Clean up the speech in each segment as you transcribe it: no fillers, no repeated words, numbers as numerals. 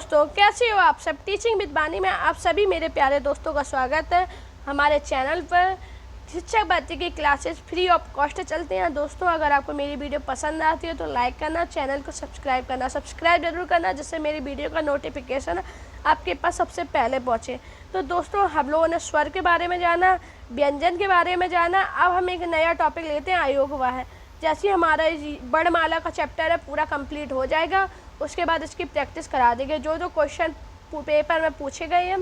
दोस्तों, कैसे हो आप सब। टीचिंग विद बानी में आप सभी मेरे प्यारे दोस्तों का स्वागत है हमारे चैनल पर। शिक्षक भर्ती की क्लासेस फ्री ऑफ कॉस्ट चलते हैं। दोस्तों, अगर आपको मेरी वीडियो पसंद आती है तो लाइक करना, चैनल को सब्सक्राइब जरूर करना, जिससे मेरी वीडियो का नोटिफिकेशन आपके पास सबसे पहले पहुँचे। तो दोस्तों, हम लोगों ने स्वर के बारे में जाना, व्यंजन के बारे में जाना। अब हम एक नया टॉपिक लेते हैं, अयोगवाह। जैसे हमारा वर्णमाला का चैप्टर है पूरा कंप्लीट हो जाएगा, उसके बाद इसकी प्रैक्टिस करा देंगे। जो जो क्वेश्चन पेपर में पूछे गए हैं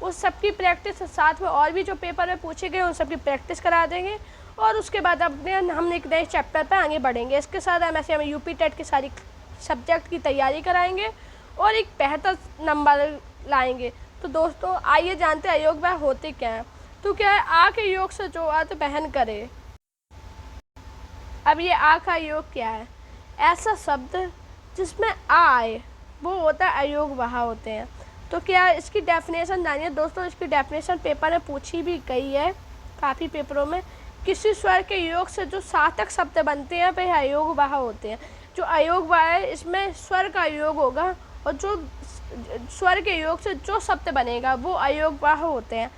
उस सब की प्रैक्टिस, साथ में और भी जो पेपर में पूछे गए उन सब की प्रैक्टिस करा देंगे। और उसके बाद हम एक नए चैप्टर पर आगे बढ़ेंगे। इसके साथ हम यूपी टेट की सारी सब्जेक्ट की तैयारी कराएंगे और एक बेहतर नंबर लाएंगे। तो दोस्तों, आइए जानते हैं अयोगवाह होते क्या है। तो क्या है, आ के योग से जो अर्थ बहन करे। अब ये आ का योग क्या है? ऐसा शब्द जिसमें आ आए वो होता है अयोगवाह होते हैं। तो क्या इसकी डेफिनेशन जानिए दोस्तों। इसकी डेफिनेशन पेपर में पूछी भी गई है काफ़ी पेपरों में। किसी स्वर के योग से जो सार्थक शब्द बनते हैं वह अयोगवाह होते हैं। जो अयोगवाह है इसमें स्वर का योग होगा और जो स्वर के योग से जो शब्द बनेगा वो अयोगवाह होते हैं।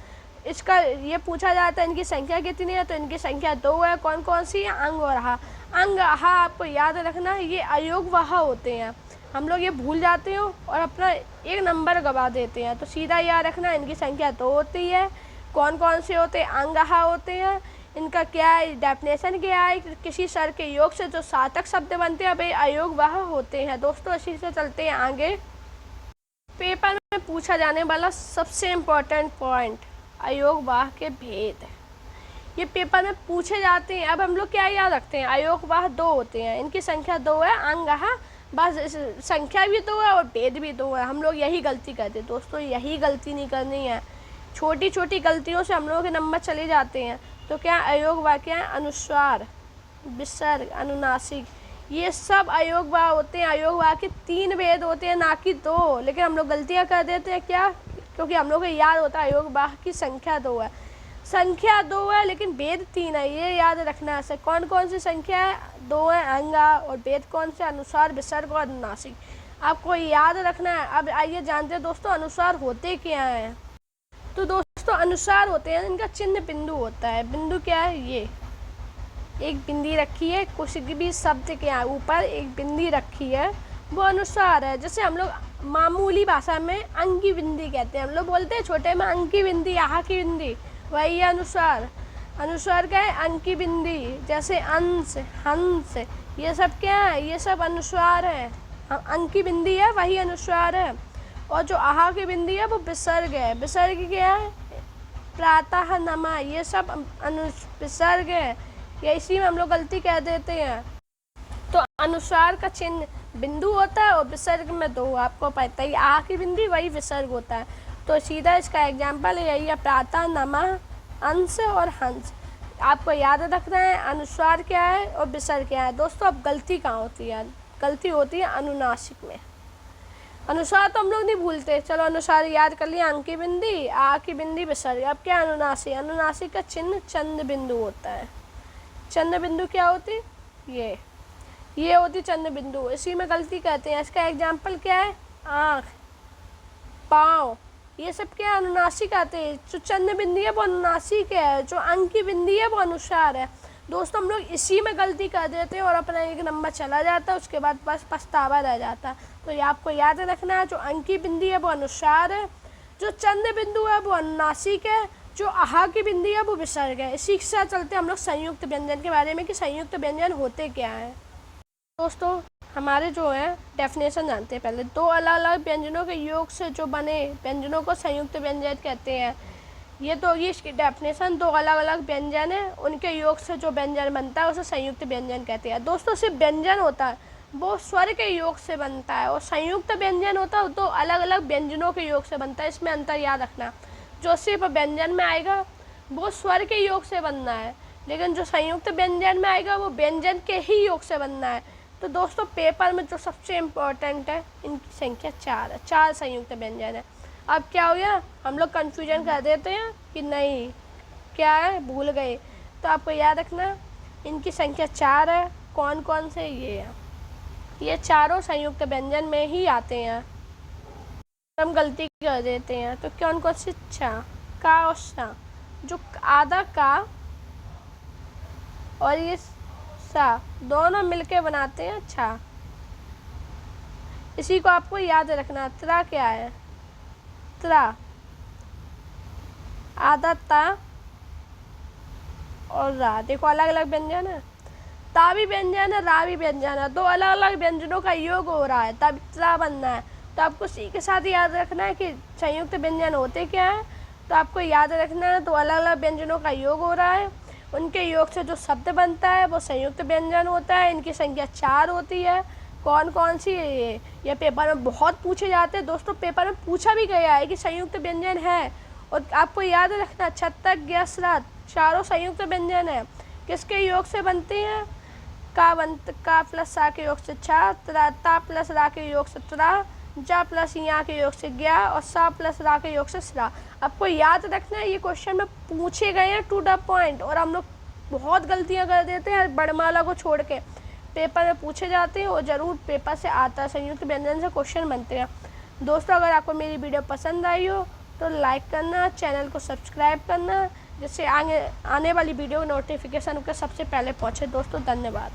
इसका ये पूछा जाता है इनकी संख्या कितनी है, तो इनकी संख्या 2 है। कौन कौन सी है? अंग और हा। अंग हा आपको याद रखना है, ये अयोगवाह होते हैं। हम लोग ये भूल जाते हैं और अपना एक नंबर गवा देते हैं। तो सीधा याद रखना, इनकी संख्या 2 होती है। कौन कौन से होते हैं? अंग हा होते हैं। इनका क्या है, डेफिनेशन क्या है? किसी स्वर के योग से जो सार्थक शब्द बनते हैं वे अयोगवाह होते हैं। दोस्तों, इसी से चलते हैं आगे। पेपर में पूछा जाने वाला सबसे इम्पोर्टेंट पॉइंट, अयोगवाह के भेद। ये पेपर में पूछे जाते हैं। अब हम लोग क्या याद रखते हैं? अयोगवाह 2 होते हैं, इनकी संख्या 2 है। अंग हा, बस संख्या भी 2 है और भेद भी 2 है। हम लोग यही गलती करते हैं दोस्तों, यही गलती नहीं करनी है। छोटी छोटी गलतियों से हम लोगों के नंबर चले जाते हैं। तो क्या अयोगवाह क्या है? अनुस्वार, विसर्ग, अनुनासिक, ये सब अयोगवाह होते हैं। अयोगवाह के 3 भेद होते हैं, ना कि 2। लेकिन हम लोग गलतियाँ कर देते हैं। क्या? क्योंकि हम लोग को याद होता है अयोगवाह की संख्या 2 है। संख्या 2 है लेकिन भेद 3 है, ये याद रखना है। कौन कौन सी संख्या है? 2 है अंगा, और भेद कौन से? अनुस्वार, विसर्ग और अनुनासिक। आपको याद रखना है। अब आइए जानते हैं दोस्तों अनुस्वार होते क्या हैं। तो दोस्तों, अनुस्वार होते हैं इनका चिन्ह बिंदु होता है। बिंदु क्या है? ये एक बिंदी रखी है, किसी भी शब्द के ऊपर एक बिंदी रखी है, वो अनुस्वार है। जैसे हम लोग मामूली भाषा में अंग की बिंदी कहते हैं। हम लोग बोलते हैं छोटे में अंग की बिंदी, आहा की बिंदी, वही है अनुस्वार। अनुस्वार क्या है? अंग की बिंदी। जैसे अंश, हंस, ये सब क्या है? ये सब अनुस्वार है। अंग की बिंदी है वही अनुस्वार है। और जो आहा की बिंदी है वो विसर्ग है। विसर्ग क्या है? प्रातः, नमा, ये सब विसर्ग है। या इसी में हम लोग गलती कह देते हैं। तो अनुस्वार का चिन्ह बिंदु होता है और विसर्ग में 2। आपको पता ही, आ की बिंदी वही विसर्ग होता है। तो सीधा इसका एग्जाम्पल यही है, प्रातः, नमः, अंश और हंस। आपको याद रखना है अनुस्वार क्या है और विसर्ग क्या है। दोस्तों, अब गलती कहाँ होती है? गलती होती है अनुनासिक में। अनुस्वार तो हम लोग नहीं भूलते, चलो अनुस्वार याद कर लिया, अंग की बिंदी, आ की बिंदी, विसर्ग। अब क्या अनुनासिक? अनुनासिक का चिन्ह चंद्र बिंदु होता है। चंद्र बिंदु क्या होती? ये होती चंद्र बिंदु। इसी में गलती कहते हैं। इसका एग्जाम्पल क्या है? आँख, पाँव, ये सब क्या अनुनासिक आते हैं। जो चंद्र बिंदी है वो अनुनासिक है, जो अंग की बिंदी है वो अनुस्वार है। दोस्तों, हम लोग इसी में गलती कर देते हैं और अपना एक नंबर चला जाता है, उसके बाद बस पछतावा रह जाता। तो ये आपको याद रखना है, जो अंग की बिंदी है वो अनुस्वार है, जो चंद्र बिंदु है वो अनुनासिक है, जो आहा की बिंदी है वो विसर्ग है। इसी के साथ चलते हम लोग संयुक्त व्यंजन के बारे में कि संयुक्त व्यंजन होते क्या हैं। दोस्तों, हमारे जो है डेफिनेशन जानते हैं पहले। 2 अलग अलग व्यंजनों के योग से जो बने व्यंजनों को संयुक्त व्यंजन कहते हैं। ये तो ये इसकी डेफिनेशन, 2 अलग अलग व्यंजन है, उनके योग से जो व्यंजन बनता है उसे संयुक्त व्यंजन कहते हैं। दोस्तों, सिर्फ व्यंजन होता है वो स्वर के योग से बनता है, और संयुक्त व्यंजन होता है 2 अलग अलग व्यंजनों के योग से बनता है। इसमें अंतर याद रखना। जो सिर्फ व्यंजन में आएगा वो स्वर के योग से बनना है, लेकिन जो संयुक्त व्यंजन में आएगा वो व्यंजन के ही योग से बनना है। तो दोस्तों, पेपर में जो सबसे इम्पोर्टेंट है, इनकी संख्या 4 है। 4 संयुक्त व्यंजन है। अब क्या हो गया, हम लोग कन्फ्यूजन कर देते हैं कि नहीं क्या है, भूल गए। तो आपको याद रखना इनकी संख्या 4 है। कौन कौन से? ये चारों संयुक्त व्यंजन में ही आते हैं। हम गलती कर देते हैं। तो कौन कौन सी छा, का और सा, जो आधा का और ये सा दोनों मिलके बनाते हैं छा। इसी को आपको याद रखना। त्रा क्या है? त्रा आधा ता और रा, देखो अलग अलग व्यंजन है। ता भी व्यंजन है, रा भी व्यंजन है, दो अलग अलग व्यंजनों का योग हो रहा है, तब त्रा बनना है। तो आपको सी के साथ याद रखना है कि संयुक्त व्यंजन होते क्या है। तो आपको याद रखना है, तो अलग अलग व्यंजनों का योग हो रहा है, उनके योग से जो शब्द बनता है वो संयुक्त व्यंजन होता है। इनकी संख्या 4 होती है। कौन कौन सी है ये पेपर में बहुत पूछे जाते हैं दोस्तों। पेपर में पूछा भी गया है कि संयुक्त व्यंजन है। और आपको याद रखना, छत्तक, गैस, रात चारों संयुक्त व्यंजन है। किसके योग से बनते हैं? का प्लस सा के योग से छा, ता प्लस रा के योग से त्रा, जा प्लस या के योग से ज्ञा और सा प्लस रा के योग से स्रा। आपको याद रखना है, ये क्वेश्चन में पूछे गए हैं टू द पॉइंट, और हम लोग बहुत गलतियां कर देते हैं बड़माला को छोड़ के। पेपर में पूछे जाते हैं और ज़रूर पेपर से आता है, संयुक्त व्यंजन से क्वेश्चन बनते हैं। दोस्तों अगर आपको मेरी वीडियो पसंद आई हो तो लाइक करना, चैनल को सब्सक्राइब करना, जिससे आगे आने वाली वीडियो नोटिफिकेशन सबसे पहले पहुँचे। दोस्तों धन्यवाद।